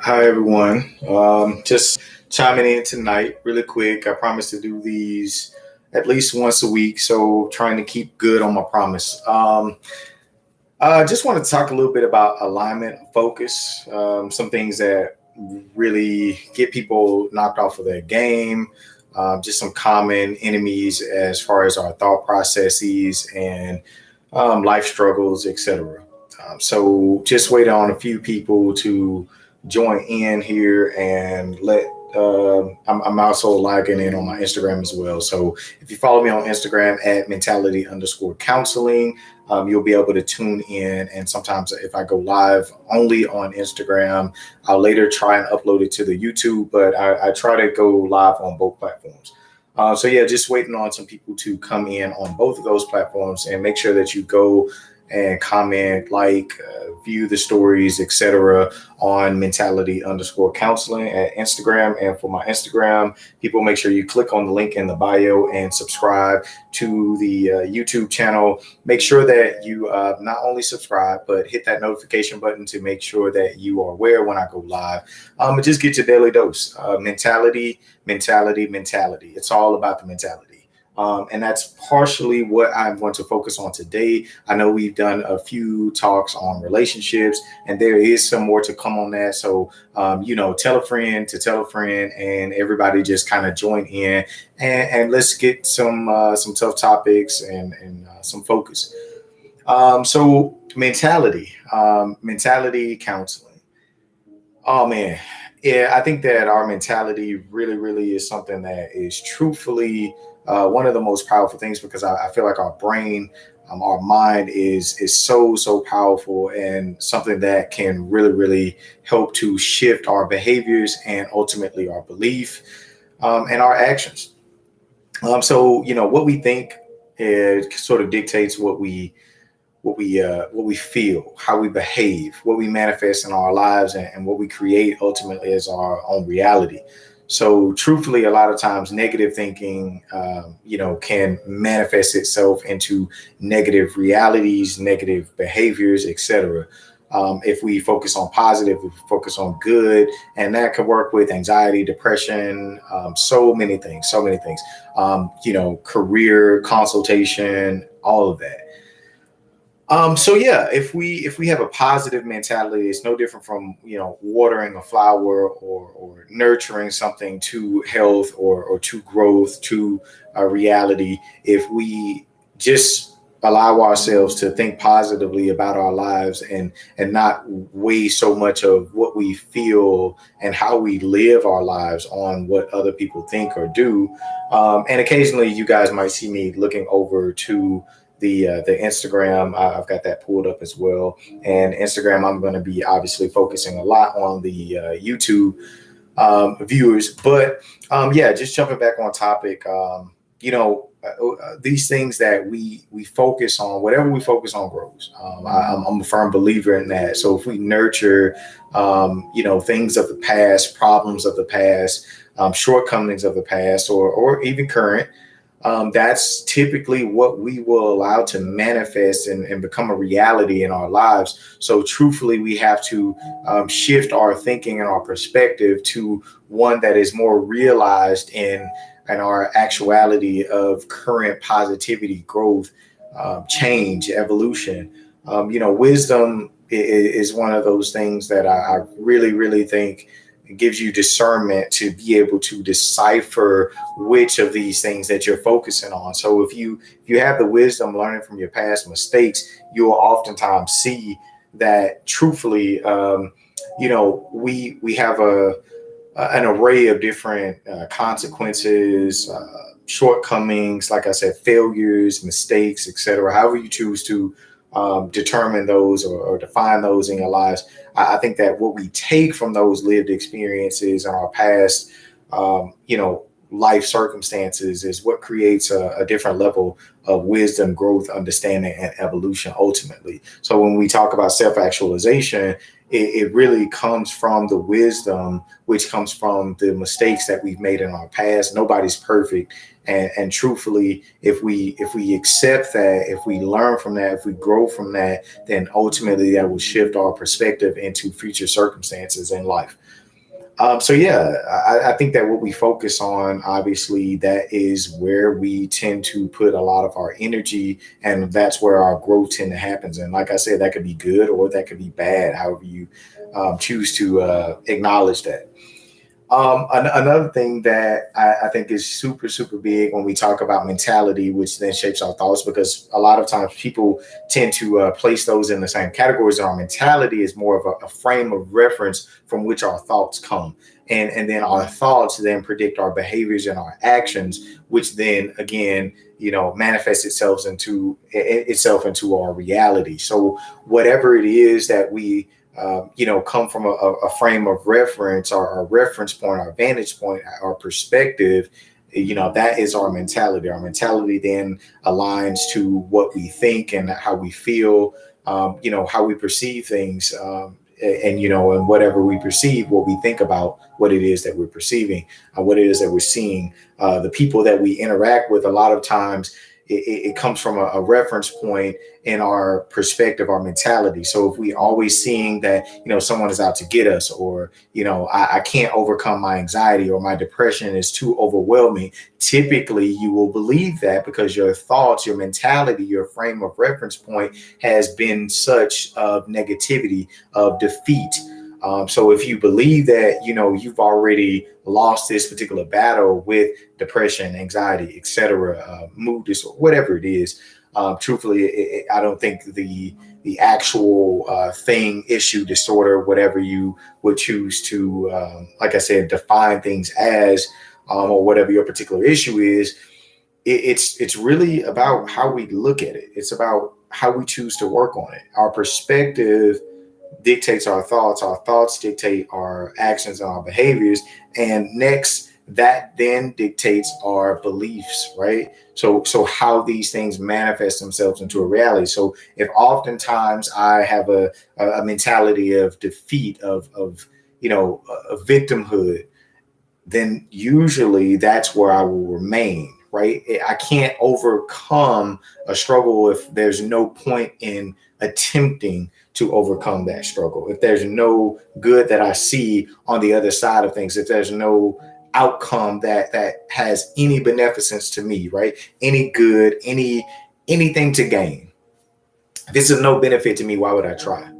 Hi, everyone. Just chiming in tonight, really quick. I promise to do these at least once a week, so trying to keep good on my promise. I just want to talk a little bit about alignment, focus, some things that really get people knocked off of their game, just some common enemies as far as our thought processes and life struggles, etc. So just waiting on a few people to join in here and let. I'm also logging in on my Instagram as well. So if you follow me on Instagram at mentality underscore counseling, you'll be able to tune in. And sometimes if I go live only on Instagram, I'll later try and upload it to the YouTube, but I try to go live on both platforms. So yeah, just waiting on some people to come in on both of those platforms and make sure that you go and comment, view the stories, etc. on mentality underscore counseling at Instagram. And for my Instagram, people make sure you click on the link in the bio and subscribe to the YouTube channel. Make sure that you not only subscribe, but hit that notification button to make sure that you are aware when I go live. And just get your daily dose. Mentality, mentality, mentality. It's all about the mentality. And that's partially what I'm going to focus on today. I know we've done a few talks on relationships, and there is some more to come on that. So, tell a friend to tell a friend, and everybody just kind of join in, and let's get some tough topics and some focus. So, mentality counseling. Oh man, yeah, I think that our mentality really, really is something that is truthfully one of the most powerful things because I feel like our mind is so powerful and something that can really, really help to shift our behaviors and ultimately our belief and our actions. What we think it sort of dictates what we feel, how we behave, what we manifest in our lives, and what we create ultimately as our own reality. So, truthfully, a lot of times negative thinking, can manifest itself into negative realities, negative behaviors, etc. If we focus on positive, if we focus on good, and that could work with anxiety, depression, so many things. Career, consultation, all of that. So yeah, if we have a positive mentality, it's no different from watering a flower or nurturing something to health or to growth to a reality. If we just allow ourselves to think positively about our lives and not weigh so much of what we feel and how we live our lives on what other people think or do, and occasionally you guys might see me looking over to the Instagram. I've got that pulled up as well. And Instagram, I'm going to be obviously focusing a lot on the YouTube viewers. But yeah, just jumping back on topic. These things that we focus on, whatever we focus on grows. I'm a firm believer in that. So if we nurture, things of the past, problems of the past, shortcomings of the past, or even current, that's typically what we will allow to manifest and become a reality in our lives. So, truthfully, we have to shift our thinking and our perspective to one that is more realized in our actuality of current positivity, growth, change, evolution. Wisdom is one of those things that I really, really think it gives you discernment to be able to decipher which of these things that you're focusing on. So if you have the wisdom learning from your past mistakes, you'll oftentimes see that truthfully, we have an array of different consequences, shortcomings, like I said, failures, mistakes, etc. However you choose to determine those or define those in your lives. I think that what we take from those lived experiences and our past, life circumstances is what creates a different level of wisdom, growth, understanding, and evolution ultimately. So when we talk about self-actualization, it really comes from the wisdom, which comes from the mistakes that we've made in our past. Nobody's perfect. And truthfully, if we accept that, if we learn from that, if we grow from that, then ultimately that will shift our perspective into future circumstances in life. So yeah, I think that what we focus on, obviously, that is where we tend to put a lot of our energy, and that's where our growth tend to happens. And like I said, that could be good or that could be bad, however you choose to acknowledge that. Another thing that I think is super, super big when we talk about mentality, which then shapes our thoughts, because a lot of times people tend to place those in the same categories. And our mentality is more of a frame of reference from which our thoughts come. And then our thoughts then predict our behaviors and our actions, which then again, manifests itself into our reality. So whatever it is that we come from a frame of reference, or our reference point, our vantage point, our perspective, that is our mentality. Our mentality then aligns to what we think and how we feel, how we perceive things. And whatever we perceive, what we think about what it is that we're perceiving, what it is that we're seeing, the people that we interact with, a lot of times it comes from a reference point in our perspective, our mentality. So if we always seeing that, someone is out to get us, or, I can't overcome my anxiety, or my depression is too overwhelming, typically you will believe that because your thoughts, your mentality, your frame of reference point has been such of negativity, of defeat. So if you believe that, you've already lost this particular battle with depression, anxiety, etc., mood disorder, whatever it is, truthfully, I don't think the actual thing, issue, disorder, whatever you would choose to, like I said, define things as, or whatever your particular issue is, it's really about how we look at it. It's about how we choose to work on it. Our perspective dictates our thoughts. Our thoughts dictate our actions and our behaviors. And next, that then dictates our beliefs, right? So how these things manifest themselves into a reality. So if oftentimes I have a mentality of defeat, of a victimhood, then usually that's where I will remain, right? I can't overcome a struggle if there's no point in attempting to overcome that struggle. If there's no good that I see on the other side of things, if there's no outcome that has any beneficence to me, right? Any good, anything to gain. If it's of no benefit to me, why would I try?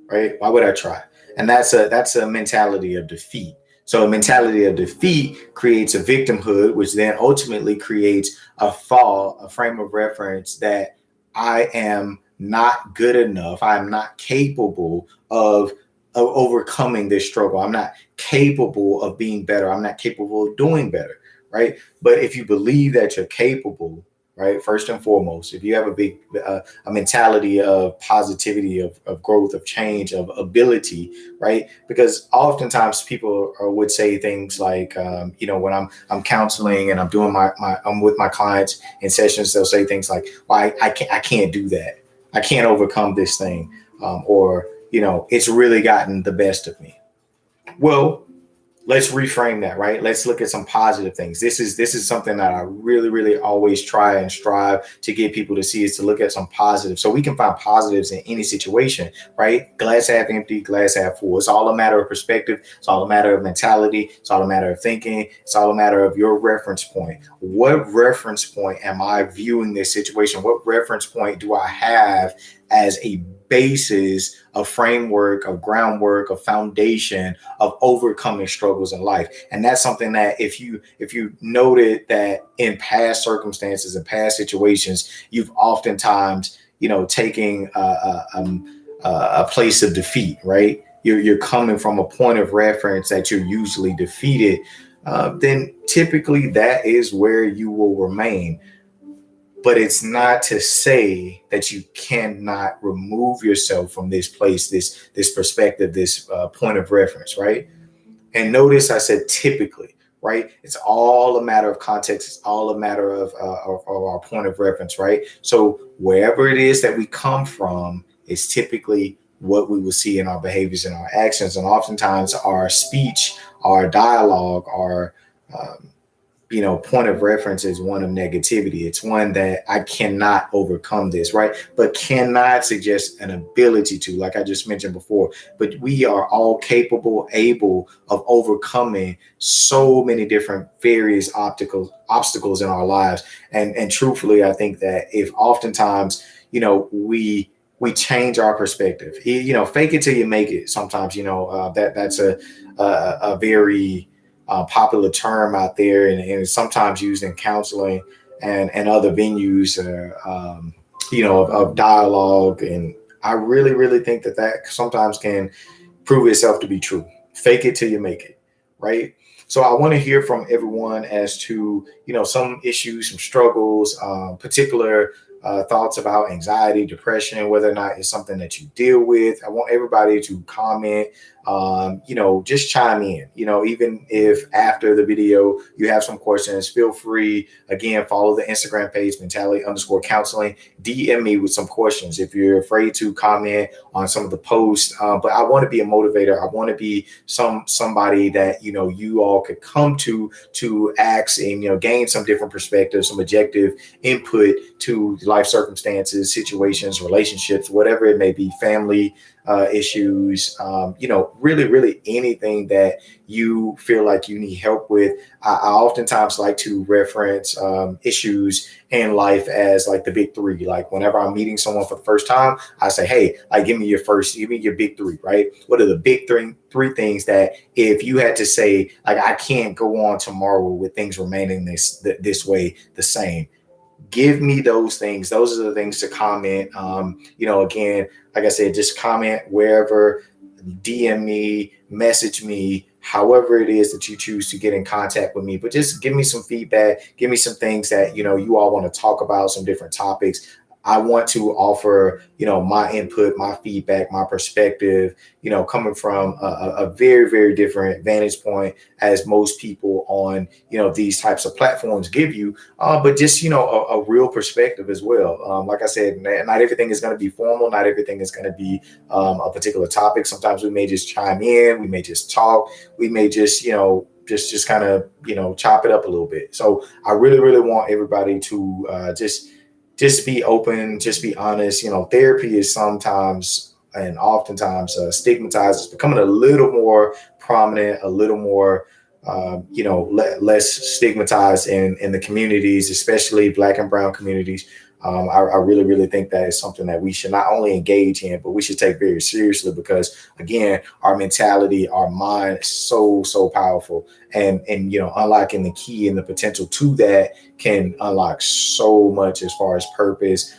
Right? Why would I try? And that's a mentality of defeat. So a mentality of defeat creates a victimhood, which then ultimately creates a frame of reference that I am not good enough. I'm not capable of overcoming this struggle. I'm not capable of being better. I'm not capable of doing better. Right. But if you believe that you're capable, right, first and foremost, if you have a mentality of positivity, of growth, of change, of ability, right? Because oftentimes people would say things like, when I'm counseling and I'm doing I'm with my clients in sessions, they'll say things like, well, I can't do that. I can't overcome this thing. Or it's really gotten the best of me. Well, let's reframe that, right? Let's look at some positive things. This is something that I really, really always try and strive to get people to see, is to look at some positives. So we can find positives in any situation, right? Glass half empty, glass half full. It's all a matter of perspective. It's all a matter of mentality. It's all a matter of thinking. It's all a matter of your reference point. What reference point am I viewing this situation? What reference point do I have as a basis, a framework, a groundwork, a foundation of overcoming struggles in life? And that's something that if you noted that in past circumstances and past situations, you've oftentimes taking a place of defeat, right? You're coming from a point of reference that you're usually defeated. Then typically that is where you will remain. But it's not to say that you cannot remove yourself from this place, this perspective, this point of reference, right? And notice I said typically, right? It's all a matter of context. It's all a matter of our point of reference, right? So wherever it is that we come from is typically what we will see in our behaviors and our actions. And oftentimes our speech, our dialogue, our point of reference is one of negativity. It's one that I cannot overcome this, right? But cannot suggest an ability to, like I just mentioned before. But we are all capable, able of overcoming so many different various obstacles in our lives. And truthfully, I think that if oftentimes, we change our perspective, fake it till you make it. Sometimes, that's a very popular term out there, and it's sometimes used in counseling and other venues, of dialogue. And I really, really think that sometimes can prove itself to be true. Fake it till you make it, right? So I want to hear from everyone as to, some issues, some struggles, particular thoughts about anxiety, depression, whether or not it's something that you deal with. I want everybody to comment, just chime in, even if after the video you have some questions, feel free, again, follow the Instagram page, mentality_counseling, DM me with some questions if you're afraid to comment on some of the posts. But I want to be a motivator. I want to be somebody that, you all could come to ask and, gain some different perspectives, some objective input to life circumstances, situations, relationships, whatever it may be, family issues, really, really anything that you feel like you need help with. I oftentimes like to reference issues in life as like the big three. Like whenever I'm meeting someone for the first time, I say, hey, like give me your big three, right? What are the big three things that if you had to say, like, I can't go on tomorrow with things remaining this way, the same? Give me those things. Those are the things to comment. Again, like I said, just comment wherever, DM me, message me, however it is that you choose to get in contact with me. But just give me some feedback. Give me some things that, you all want to talk about, some different topics. I want to offer, my input, my feedback, my perspective, coming from a very, very different vantage point as most people on, these types of platforms give you, but just, a real perspective as well. Like I said, not everything is going to be formal. Not everything is going to be a particular topic. Sometimes we may just chime in. We may just talk. We may just, just kind of, chop it up a little bit. So I really, really want everybody to just be open, just be honest. Therapy is sometimes and oftentimes stigmatized. It's becoming a little more prominent, a little more, less stigmatized in the communities, especially Black and Brown communities. I really, really think that is something that we should not only engage in, but we should take very seriously because, again, our mentality, our mind is so, so powerful. And unlocking the key and the potential to that can unlock so much as far as purpose,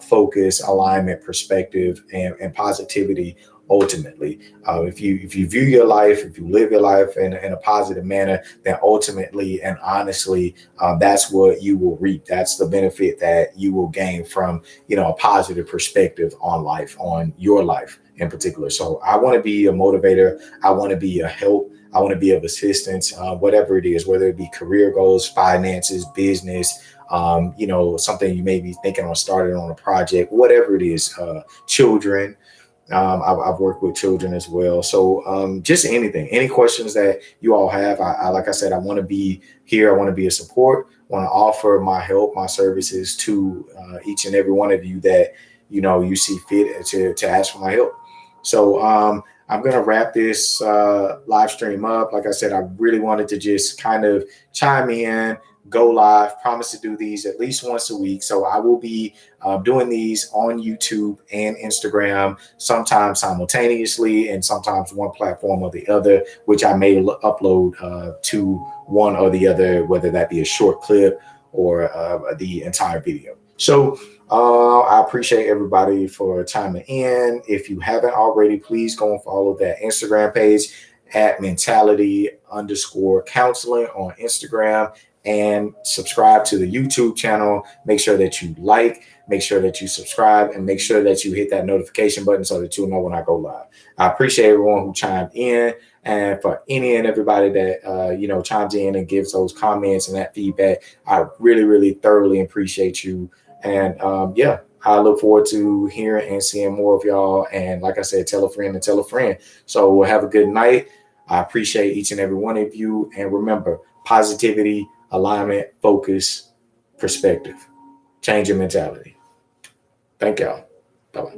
focus, alignment, perspective, and positivity. Ultimately, if you view your life, if you live your life in a positive manner, then ultimately and honestly, that's what you will reap. That's the benefit that you will gain from, a positive perspective on life, on your life in particular. So I want to be a motivator. I want to be a help. I want to be of assistance, whatever it is, whether it be career goals, finances, business, something you may be thinking on starting on a project, whatever it is, children. I've worked with children as well. So just anything, any questions that you all have, I like I said, I want to be here. I want to be a support. I want to offer my help, my services to each and every one of you that, you see fit to ask for my help. So I'm going to wrap this live stream up. Like I said, I really wanted to just kind of chime in, go live, promise to do these at least once a week. So I will be doing these on YouTube and Instagram, sometimes simultaneously and sometimes one platform or the other, which I may upload to one or the other, whether that be a short clip or the entire video. So I appreciate everybody for chiming in. If you haven't already, please go and follow that Instagram page at mentality_counseling on Instagram, and subscribe to the YouTube channel. Make sure that you like, make sure that you subscribe, and make sure that you hit that notification button so that you'll know when I go live. I appreciate everyone who chimed in, and for any and everybody that chimes in and gives those comments and that feedback. I really, really thoroughly appreciate you. And I look forward to hearing and seeing more of y'all. And like I said, tell a friend and tell a friend. So have a good night. I appreciate each and every one of you. And remember, positivity, alignment, focus, perspective. Change your mentality. Thank y'all. Bye-bye.